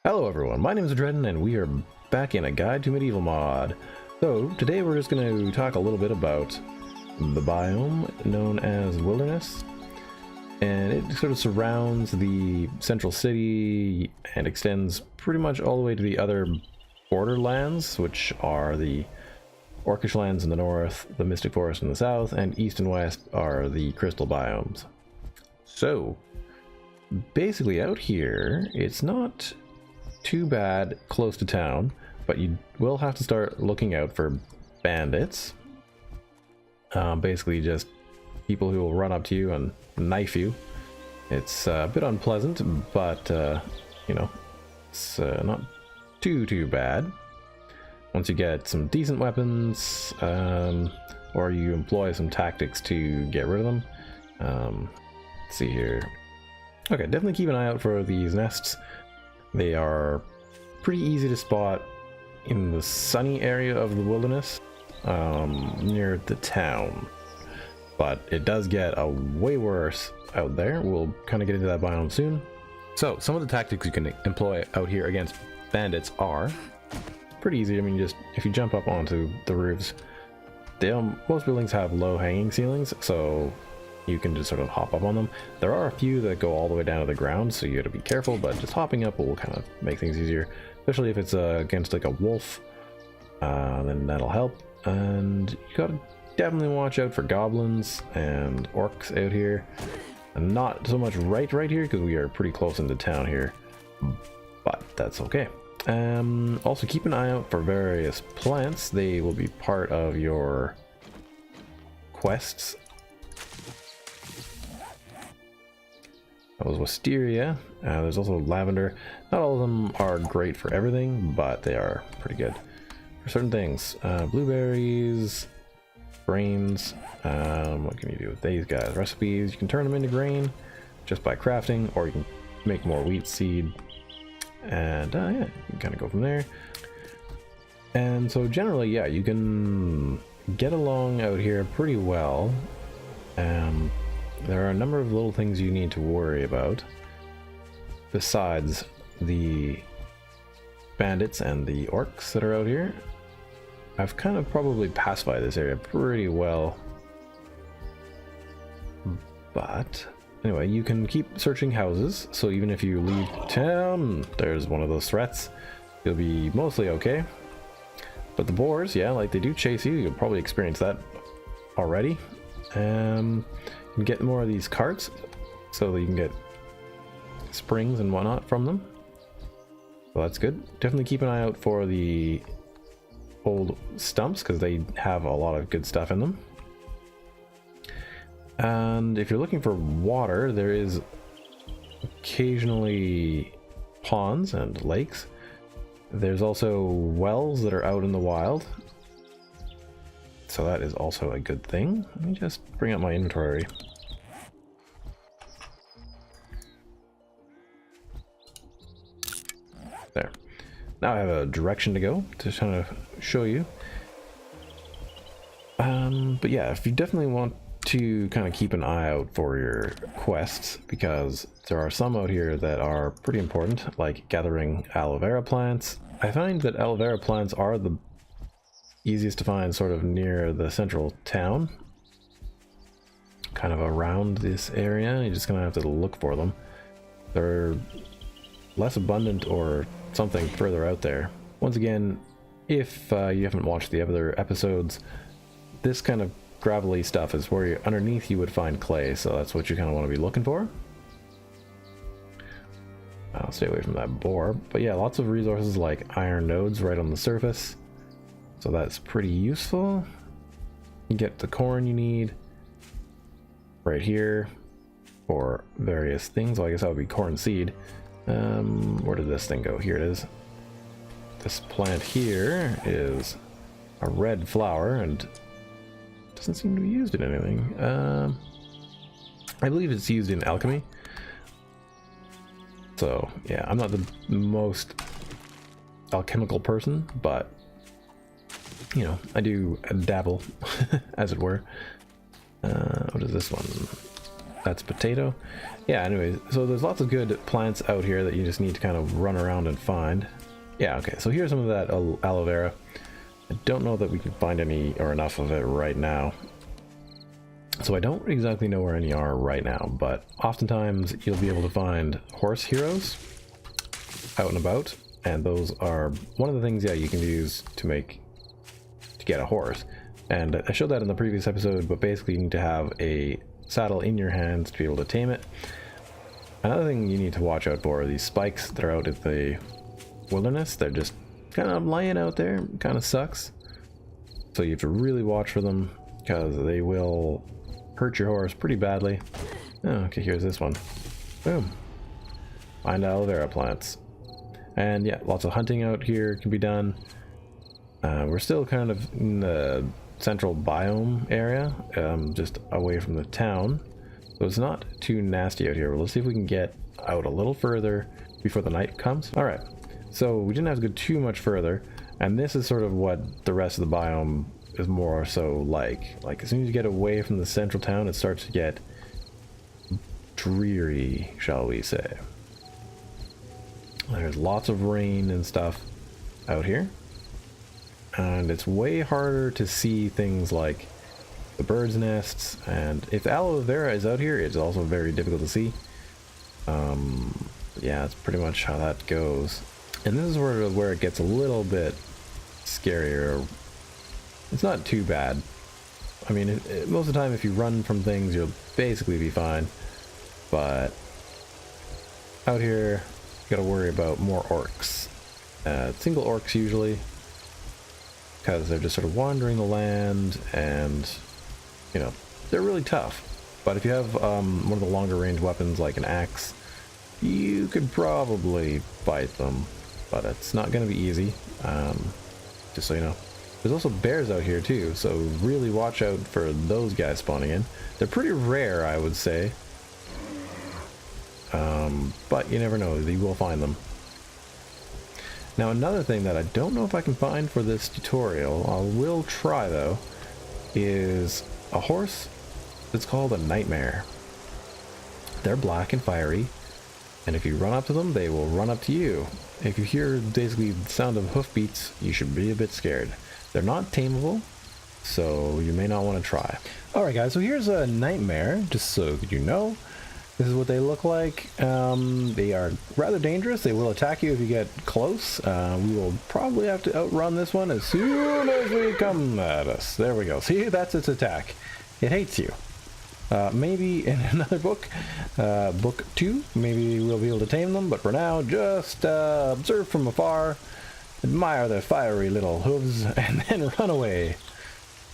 Hello everyone, my name is Adreden and we are back in a Guide to Medieval mod. So today we're just going to talk a little bit about the biome known as Wilderness, and it sort of surrounds the central city and extends pretty much all the way to the other border lands, which are the Orcish lands in the north, the Mystic Forest in the south, and east and west are the crystal biomes. So basically out here it's not too bad close to town, but you will have to start looking out for bandits. Basically just people who will run up to you and knife you. It's a bit unpleasant, but you know, it's not too bad once you get some decent weapons, or you employ some tactics to get rid of them. Let's see here. Okay, definitely keep an eye out for these nests. They are pretty easy to spot in the sunny area of the wilderness, near the town, but it does get way worse out there. We'll kind of get into that biome soon. So some of the tactics you can employ out here against bandits are pretty easy. I mean, just if you jump up onto the roofs, most buildings have low hanging ceilings, so you can just sort of hop up on them. There are a few that go all the way down to the ground, so you gotta be careful, but just hopping up will kind of make things easier, especially if it's against like a wolf. Then that'll help. And you gotta definitely watch out for goblins and orcs out here, and not so much right here because we are pretty close into town here, but that's okay. Also keep an eye out for various plants. They will be part of your quests. That was wisteria. There's also lavender. Not all of them are great for everything, but they are pretty good for certain things. Blueberries, grains. What can you do with these guys? Recipes. You can turn them into grain just by crafting, or you can make more wheat seed. And yeah, you can kind of go from there. And so generally, yeah, you can get along out here pretty well. There are a number of little things you need to worry about besides the bandits and the orcs that are out here. I've kind of probably pacified this area pretty well, but anyway, you can keep searching houses, so even if you leave town, there's one of those threats, you'll be mostly okay. But the boars, yeah, like they do chase you. You'll probably experience that already. You can get more of these carts so that you can get springs and whatnot from them. So that's good. Definitely keep an eye out for the old stumps because they have a lot of good stuff in them. And if you're looking for water, there is occasionally ponds and lakes. There's also wells that are out in the wild, so that is also a good thing. Let me just bring up my inventory. There. Now I have a direction to go to kind of show you. But yeah, if you definitely want to kind of keep an eye out for your quests, because there are some out here that are pretty important, like gathering aloe vera plants. I find that aloe vera plants are the easiest to find sort of near the central town, kind of around this area. You're just gonna have to look for them. They're less abundant or something further out there. Once again, if you haven't watched the other episodes, this kind of gravelly stuff is where underneath you would find clay, so that's what you kind of want to be looking for. I'll stay away from that boar, but yeah, lots of resources like iron nodes right on the surface, so that's pretty useful. You get the corn you need right here for various things. Well, I guess that would be corn seed. Where did this thing go? Here it is. This plant here is a red flower and doesn't seem to be used in anything. I believe it's used in alchemy. So yeah, I'm not the most alchemical person, but you know, I do dabble, as it were. What is this one? That's potato. Yeah, anyways, so there's lots of good plants out here that you just need to kind of run around and find. Yeah, okay, so here's some of that aloe vera. I don't know that we can find any or enough of it right now. So I don't exactly know where any are right now, but oftentimes you'll be able to find horse heroes out and about, and those are one of the things, yeah, you can use to get a horse. And I showed that in the previous episode, but basically you need to have a saddle in your hands to be able to tame it. Another thing you need to watch out for are these spikes that are out at the wilderness. They're just kind of lying out there, kind of sucks. So you have to really watch for them because they will hurt your horse pretty badly. Oh, okay, here's this one. Boom. Find aloe vera plants. And yeah, lots of hunting out here can be done. We're still kind of in the central biome area, just away from the town. So it's not too nasty out here. Well, let's see if we can get out a little further before the night comes. All right, so we didn't have to go too much further. And this is sort of what the rest of the biome is more so like as soon as you get away from the central town, it starts to get dreary, shall we say. There's lots of rain and stuff out here, and it's way harder to see things like the birds' nests, and if aloe vera is out here, it's also very difficult to see. Yeah, that's pretty much how that goes. And this is where it gets a little bit scarier. It's not too bad. I mean, most of the time if you run from things, you'll basically be fine. But out here, you gotta worry about more orcs. Single orcs usually, because they're just sort of wandering the land, and, you know, they're really tough. But if you have one of the longer range weapons like an axe, you could probably fight them. But it's not gonna be easy, just so you know. There's also bears out here too, so really watch out for those guys spawning in. They're pretty rare, I would say. But you never know, you will find them. Now another thing that I don't know if I can find for this tutorial, I will try though, is a horse that's called a nightmare. They're black and fiery, and if you run up to them, they will run up to you. If you hear basically the sound of hoofbeats, you should be a bit scared. They're not tameable, so you may not want to try. Alright guys, so here's a nightmare, just so you know. This is what they look like. They are rather dangerous. They will attack you if you get close. We will probably have to outrun this one as soon as we come at us. There we go. See, that's its attack. It hates you. Maybe in another book, book 2, maybe we'll be able to tame them, but for now, just observe from afar, admire their fiery little hooves, and then run away,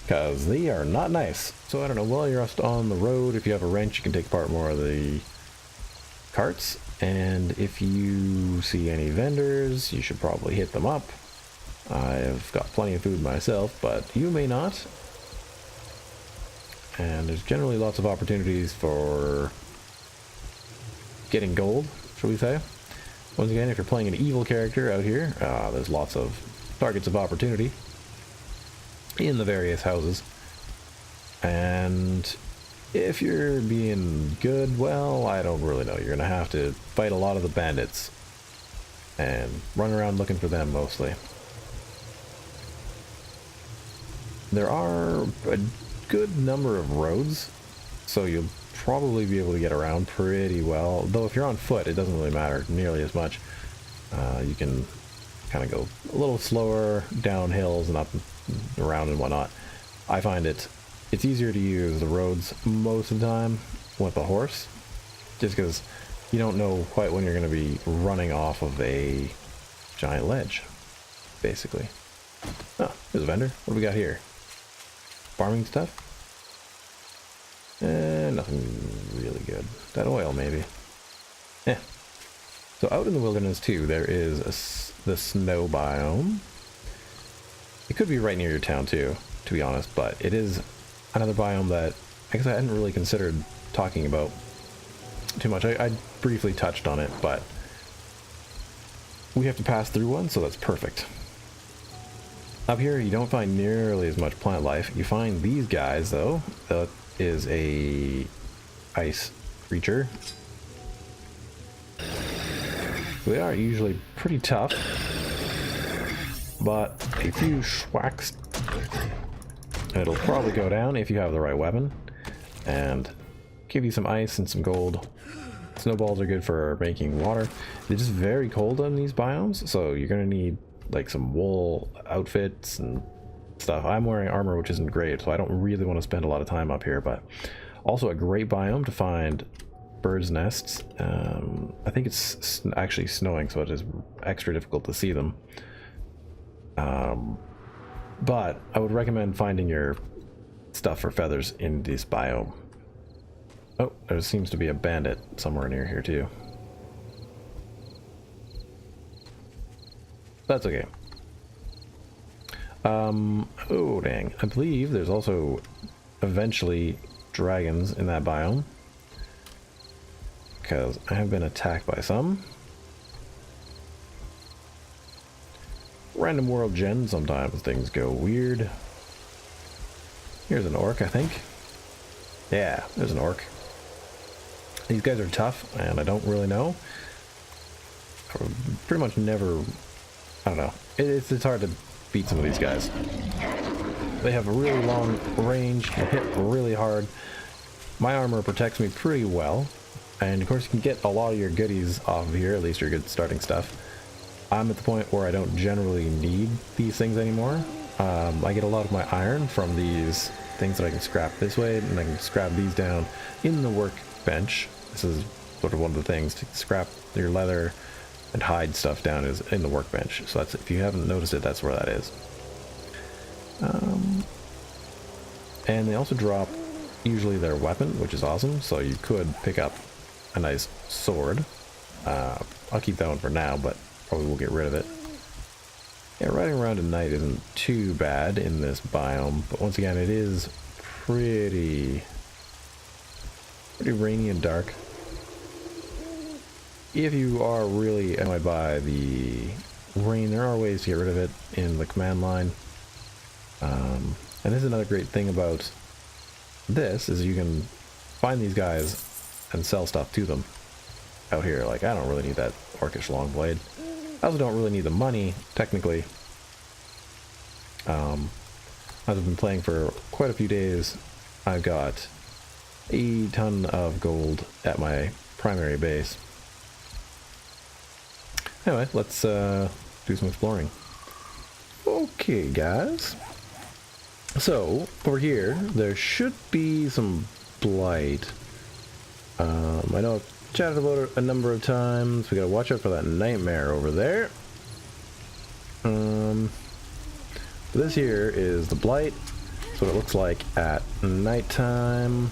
because they are not nice. So I don't know, while you're just on the road, if you have a wrench, you can take apart more of the carts, and if you see any vendors, you should probably hit them up. I've got plenty of food myself, but you may not. And there's generally lots of opportunities for getting gold, shall we say. Once again, if you're playing an evil character out here, there's lots of targets of opportunity in the various houses. And if you're being good, well, I don't really know. You're going to have to fight a lot of the bandits and run around looking for them mostly. There are a good number of roads, so you'll probably be able to get around pretty well, though if you're on foot it doesn't really matter nearly as much. You can kind of go a little slower down hills and up and around and whatnot. I find it's easier to use the roads most of the time with a horse, just because you don't know quite when you're going to be running off of a giant ledge, basically. Oh, there's a vendor. What do we got here? Farming stuff? Nothing really good. That oil, maybe. Yeah. So out in the wilderness, too, there is the snow biome. It could be right near your town, too, to be honest, but it is another biome that I guess I hadn't really considered talking about too much. I briefly touched on it, but we have to pass through one, so that's perfect. Up here, you don't find nearly as much plant life. You find these guys, though. That is a ice creature. They are usually pretty tough, but a few schwacks, it'll probably go down if you have the right weapon, and give you some ice and some gold. Snowballs are good for making water. They're just very cold on these biomes, so you're gonna need like some wool outfits and stuff. I'm wearing armor, which isn't great, so I don't really want to spend a lot of time up here, but also a great biome to find birds' nests. I think it's actually snowing, so it is extra difficult to see them. But I would recommend finding your stuff for feathers in this biome. Oh, there seems to be a bandit somewhere near here too. That's okay. Oh dang, I believe there's also eventually dragons in that biome, because I have been attacked by some. Random world gen, sometimes things go weird. Here's an orc, I think. Yeah, there's an orc. These guys are tough, and I don't really know. I pretty much never, I don't know. It's hard to beat some of these guys. They have a really long range, they hit really hard. My armor protects me pretty well, and of course you can get a lot of your goodies off of here, at least your good starting stuff. I'm at the point where I don't generally need these things anymore. I get a lot of my iron from these things that I can scrap this way, and I can scrap these down in the workbench. This is sort of one of the things, to scrap your leather and hide stuff down is in the workbench. So that's, if you haven't noticed it, that's where that is. And they also drop usually their weapon, which is awesome, so you could pick up a nice sword. I'll keep that one for now, but probably will get rid of it. Yeah, riding around at night isn't too bad in this biome, but once again, it is pretty rainy and dark. If you are really annoyed by the rain, there are ways to get rid of it in the command line. And this is another great thing about this, is you can find these guys and sell stuff to them out here. Like, I don't really need that orcish long blade. I also don't really need the money, technically. I've been playing for quite a few days. I've got a ton of gold at my primary base. Anyway, let's do some exploring. Okay, guys. So, over here, there should be some blight. I know I've chatted about it a number of times. We gotta watch out for that nightmare over there. This here is the blight. That's what it looks like at nighttime.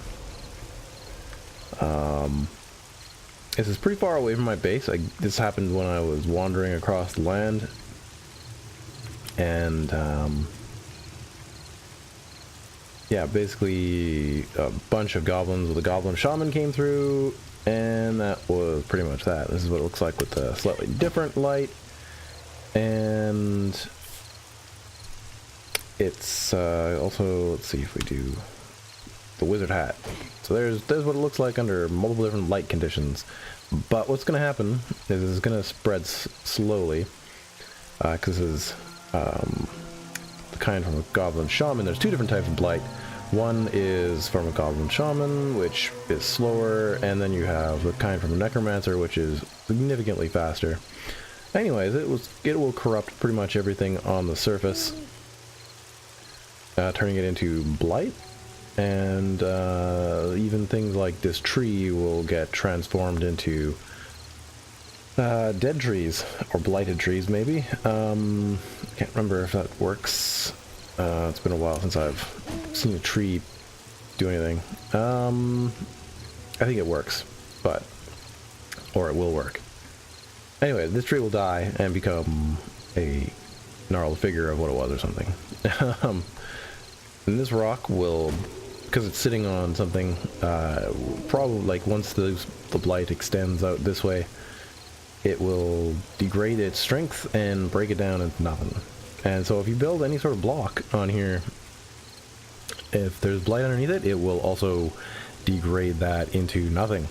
This is pretty far away from my base. This happened when I was wandering across the land. And, yeah, basically a bunch of goblins with a goblin shaman came through, and that was pretty much that. This is what it looks like with a slightly different light. And it's also, let's see if we do the wizard hat. So there's what it looks like under multiple different light conditions. But what's going to happen is it's going to spread slowly, because this is the kind from a goblin shaman. There's two different types of blight. One is from a goblin shaman, which is slower, and then you have the kind from a necromancer, which is significantly faster. Anyways, it will corrupt pretty much everything on the surface, turning it into blight. And even things like this tree will get transformed into dead trees, or blighted trees maybe. I can't remember if that works. It's been a while since I've seen a tree do anything. I think it works, or it will work. Anyway, this tree will die and become a gnarled figure of what it was or something. And this rock will, because it's sitting on something, probably like once the blight extends out this way, it will degrade its strength and break it down into nothing. And so if you build any sort of block on here, if there's blight underneath it, it will also degrade that into nothing.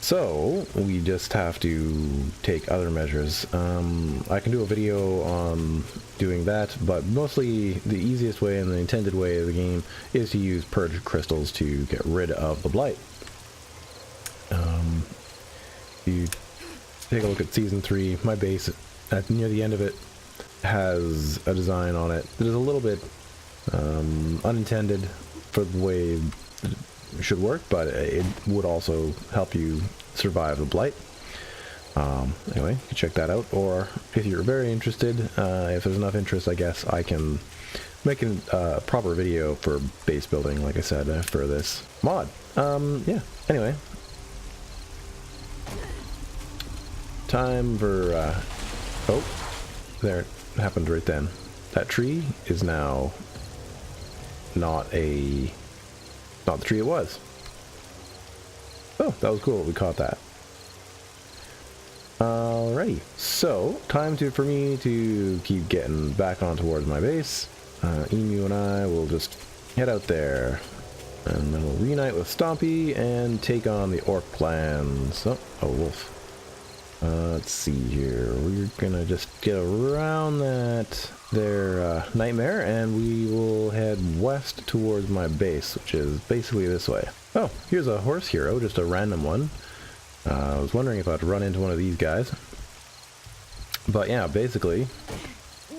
So we just have to take other measures. I can do a video on doing that, but mostly the easiest way and the intended way of the game is to use purge crystals to get rid of the blight. You take a look at Season 3, my base, near the end of it, has a design on it that is a little bit unintended for the way it should work, but it would also help you survive the blight. Anyway, you can check that out, or if you're very interested, if there's enough interest, I guess I can make a proper video for base building, like I said, for this mod. Yeah, anyway. Time for, oh, there it happened right then. That tree is now not the tree it was. Oh, that was cool. We caught that. Alrighty. So, time for me to keep getting back on towards my base. Emu and I will just head out there. And then we'll reunite with Stompy and take on the Orc lands. Oh, a wolf. Let's see here. We're gonna just get around their nightmare, and we will head west towards my base, which is basically this way. Oh, here's a horse hero, just a random one. I was wondering if I'd run into one of these guys. But yeah, basically,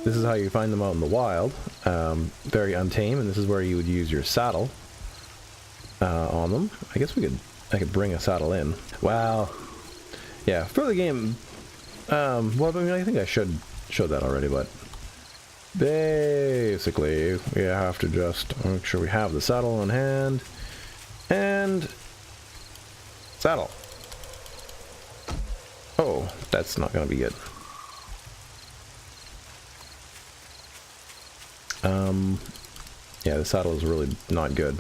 this is how you find them out in the wild. Very untamed, and this is where you would use your saddle on them. I guess I could bring a saddle in. Wow. Yeah, for the game, well, I mean, I think I should show that already, but basically, we have to just make sure we have the saddle on hand, and saddle. Oh, that's not going to be good. Yeah, the saddle is really not good.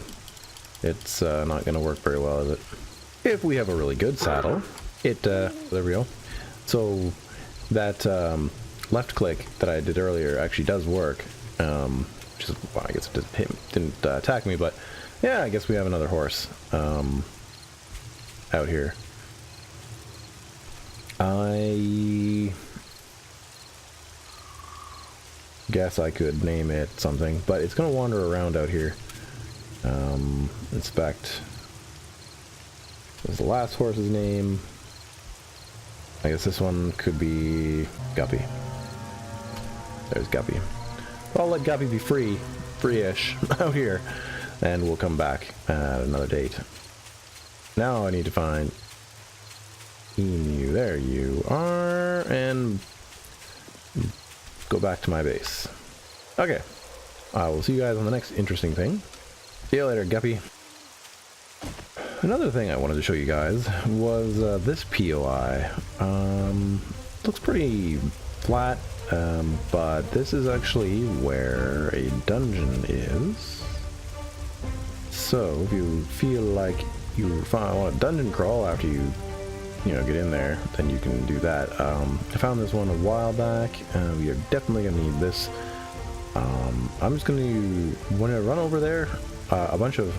It's not going to work very well, is it? If we have a really good saddle, there we go. So that left click that I did earlier actually does work. Which is, well, I guess it didn't attack me, but yeah, I guess we have another horse out here. I guess I could name it something, but it's gonna wander around out here. Inspect. What's the last horse's name? I guess this one could be Guppy. There's Guppy. Well, I'll let Guppy be free-ish out here, and we'll come back at another date. Now I need to find Emu. There you are, and go back to my base. Okay, I will see you guys on the next interesting thing. See you later, Guppy. Another thing I wanted to show you guys was this POI. Looks pretty flat, but this is actually where a dungeon is. So if you feel like you want a dungeon crawl after you get in there, then you can do that. I found this one a while back. We are definitely gonna need this. I'm just gonna, when I run over there, a bunch of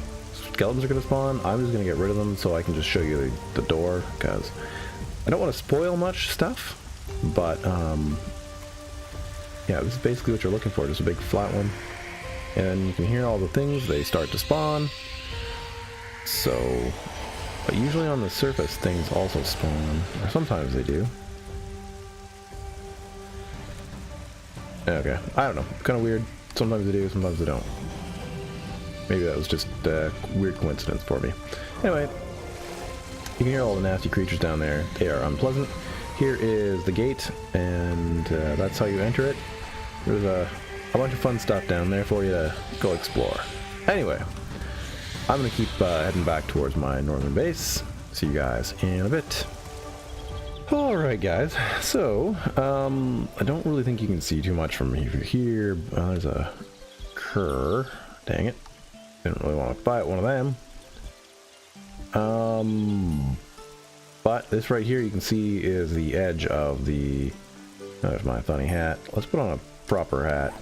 skeletons are gonna spawn. I'm just gonna get rid of them so I can just show you the door, because I don't want to spoil much stuff. But yeah, this is basically what you're looking for, just a big flat one. And you can hear all the things, they start to spawn. So, but usually on the surface things also spawn, or sometimes they do. Okay, I don't know, kind of weird. Sometimes they do, sometimes they don't. Maybe that was just a weird coincidence for me. Anyway, you can hear all the nasty creatures down there. They are unpleasant. Here is the gate, and that's how you enter it. There's a bunch of fun stuff down there for you to go explore. Anyway, I'm going to keep heading back towards my northern base. See you guys in a bit. Alright guys, so, I don't really think you can see too much from here. There's a Curr. Dang it. Didn't really want to fight one of them. But this right here you can see is the edge of the... There's my funny hat. Let's put on a proper hat.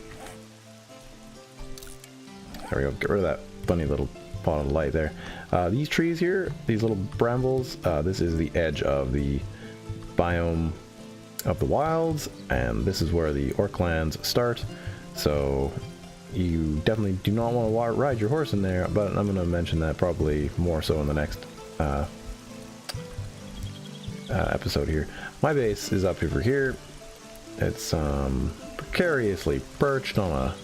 There we go. Get rid of that funny little pot of light there. These trees here, these little brambles, this is the edge of the biome of the wilds, and this is where the orc lands start. So you definitely do not want to ride your horse in there, but I'm going to mention that probably more so in the next episode here. My base is up over here. It's precariously perched on a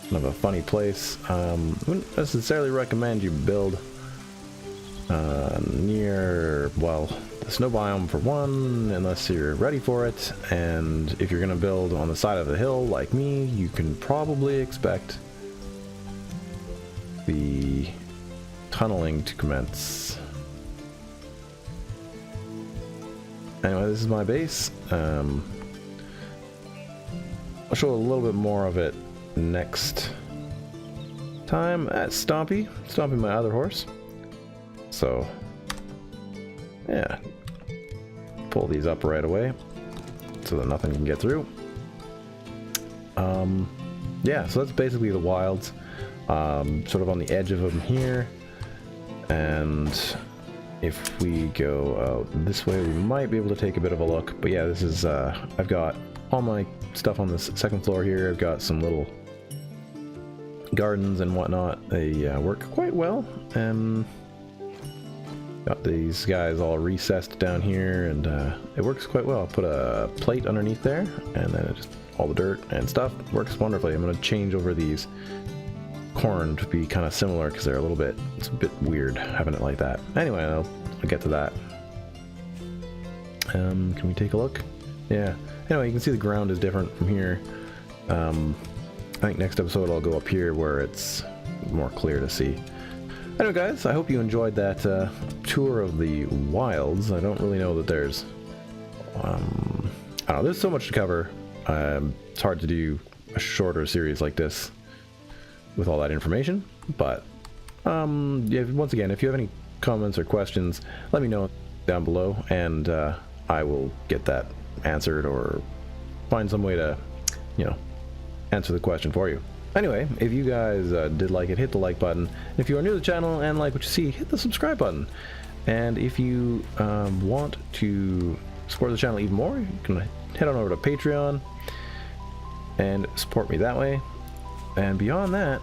kind of a funny place. Wouldn't necessarily recommend you build near, well, the snow biome for one, unless you're ready for it. And if you're going to build on the side of the hill like me, you can probably expect the tunneling to commence. Anyway, this is my base. I'll show a little bit more of it next time at Stompy, my other horse. So, yeah, pull these up right away so that nothing can get through. Yeah, so that's basically the wilds, sort of on the edge of them here. And if we go out this way, we might be able to take a bit of a look. But yeah, this is, I've got all my stuff on this second floor here. I've got some little gardens and whatnot. They work quite well. Got these guys all recessed down here, and it works quite well. I'll put a plate underneath there, and then it just all the dirt and stuff works wonderfully. I'm going to change over these corn to be kind of similar because they're it's a bit weird having it like that. Anyway, I'll get to that. Can we take a look? Yeah. Anyway, you can see the ground is different from here. I think next episode I'll go up here where it's more clear to see. Anyway, guys, I hope you enjoyed that tour of the wilds. I don't really know that there's... I don't know, there's so much to cover. It's hard to do a shorter series like this with all that information. But, yeah, once again, if you have any comments or questions, let me know down below, and I will get that answered or find some way to, you know, answer the question for you. Anyway, if you guys did like it, hit the like button. If you are new to the channel and like what you see, hit the subscribe button. And if you want to support the channel even more, you can head on over to Patreon and support me that way. And beyond that,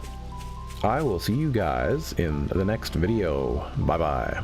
I will see you guys in the next video. Bye bye.